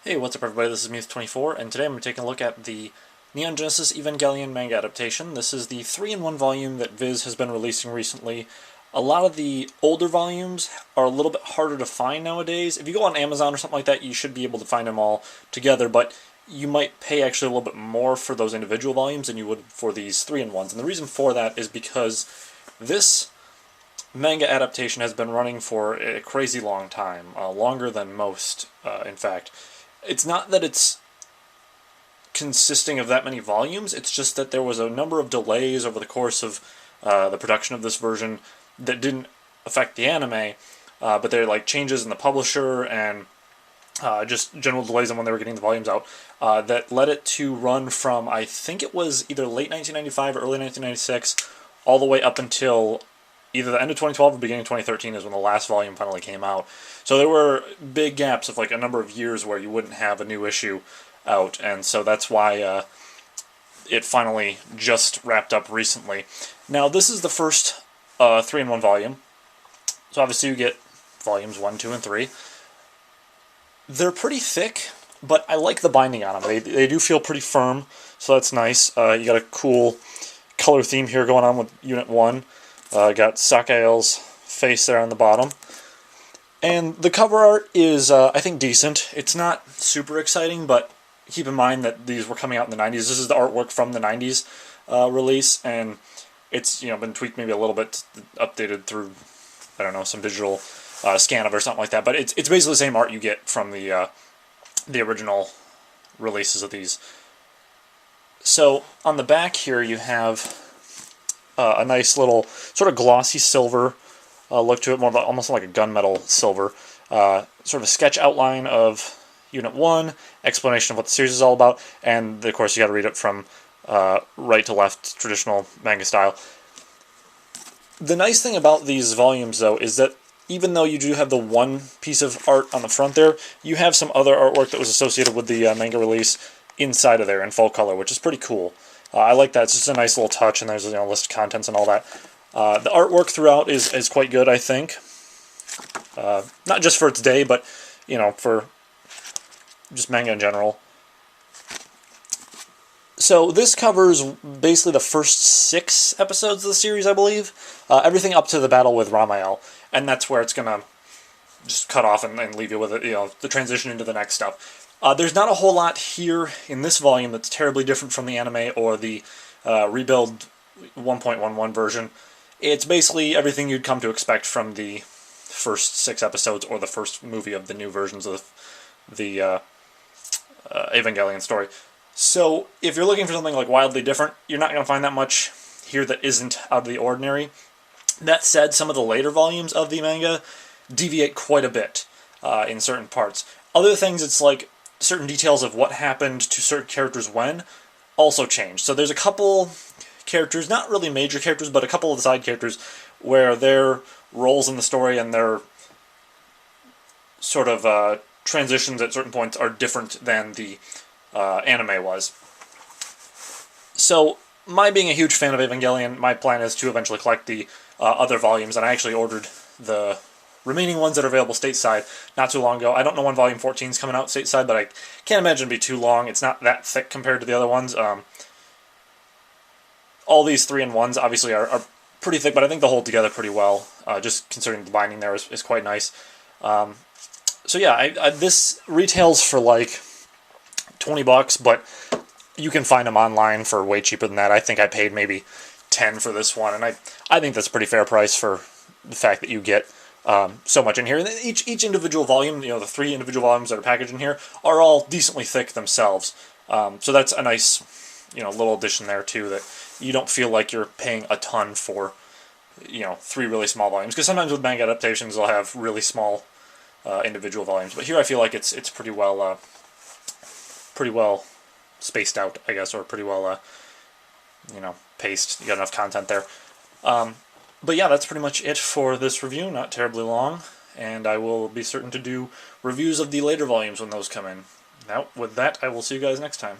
Hey, what's up everybody, this is Muth24, and today I'm taking a look at the Neon Genesis Evangelion manga adaptation. This is the 3-in-1 volume that Viz has been releasing recently. A lot of the older volumes are a little bit harder to find nowadays. If you go on Amazon or something like that, you should be able to find them all together, but you might pay actually a little bit more for those individual volumes than you would for these 3-in-1s. And the reason for that is because this manga adaptation has been running for a crazy long time, longer than most, in fact. It's not that it's consisting of that many volumes, it's just that there was a number of delays over the course of the production of this version that didn't affect the anime, but they're like changes in the publisher and just general delays on when they were getting the volumes out that led it to run from, I think it was either late 1995 or early 1996, all the way up until either the end of 2012 or beginning of 2013 is when the last volume finally came out. So there were big gaps of like a number of years where you wouldn't have a new issue out, and so that's why it finally just wrapped up recently. Now this is the first 3-in-1 volume, so obviously you get volumes 1, 2, and 3. They're pretty thick, but I like the binding on them. They do feel pretty firm, so that's nice. You got a cool color theme here going on with Unit 1. Got Sakael's face there on the bottom. And the cover art is, I think, decent. It's not super exciting, but keep in mind that these were coming out in the 90s. This is the artwork from the 90s release, and it's been tweaked maybe a little bit, updated through, I don't know, some digital scan of it or something like that. But it's basically the same art you get from the original releases of these. So on the back here you have a nice little sort of glossy silver look to it, more almost like a gunmetal silver. Sort of a sketch outline of Unit 1, explanation of what the series is all about, and of course you got to read it from right to left, traditional manga style. The nice thing about these volumes, though, is that even though you do have the one piece of art on the front there, you have some other artwork that was associated with the manga release inside of there in full color, which is pretty cool. I like that. It's just a nice little touch, and there's a list of contents and all that. The artwork throughout is quite good, I think. Not just for its day, but for just manga in general. So this covers basically the first 6 episodes of the series, I believe. Everything up to the battle with Ramael, and that's where it's gonna just cut off and leave you with it, the transition into the next stuff. There's not a whole lot here in this volume that's terribly different from the anime or the Rebuild 1.11 version. It's basically everything you'd come to expect from the first 6 episodes or the first movie of the new versions of the Evangelion story. So if you're looking for something like wildly different, you're not going to find that much here that isn't out of the ordinary. That said, some of the later volumes of the manga deviate quite a bit in certain parts. Other things, it's like certain details of what happened to certain characters when also change. So there's a couple characters, not really major characters, but a couple of the side characters where their roles in the story and their sort of transitions at certain points are different than the anime was. So, my being a huge fan of Evangelion, my plan is to eventually collect the other volumes, and I actually ordered the remaining ones that are available stateside not too long ago. I don't know when Volume 14 is coming out stateside, but I can't imagine it'd be too long. It's not that thick compared to the other ones. All these 3-in-1s obviously are pretty thick, but I think they'll hold together pretty well, just considering the binding there is quite nice. So yeah, this retails for like $20, but you can find them online for way cheaper than that. I think I paid maybe $10 for this one, and I think that's a pretty fair price for the fact that you get so much in here. And each individual volume, the 3 individual volumes that are packaged in here, are all decently thick themselves. So that's a nice, little addition there too, that you don't feel like you're paying a ton for, 3 really small volumes. Because sometimes with manga adaptations, they'll have really small individual volumes. But here I feel like it's pretty well spaced out, I guess, or pretty well, paced. You got enough content there. But yeah, that's pretty much it for this review. Not terribly long, and I will be certain to do reviews of the later volumes when those come in. Now, with that, I will see you guys next time.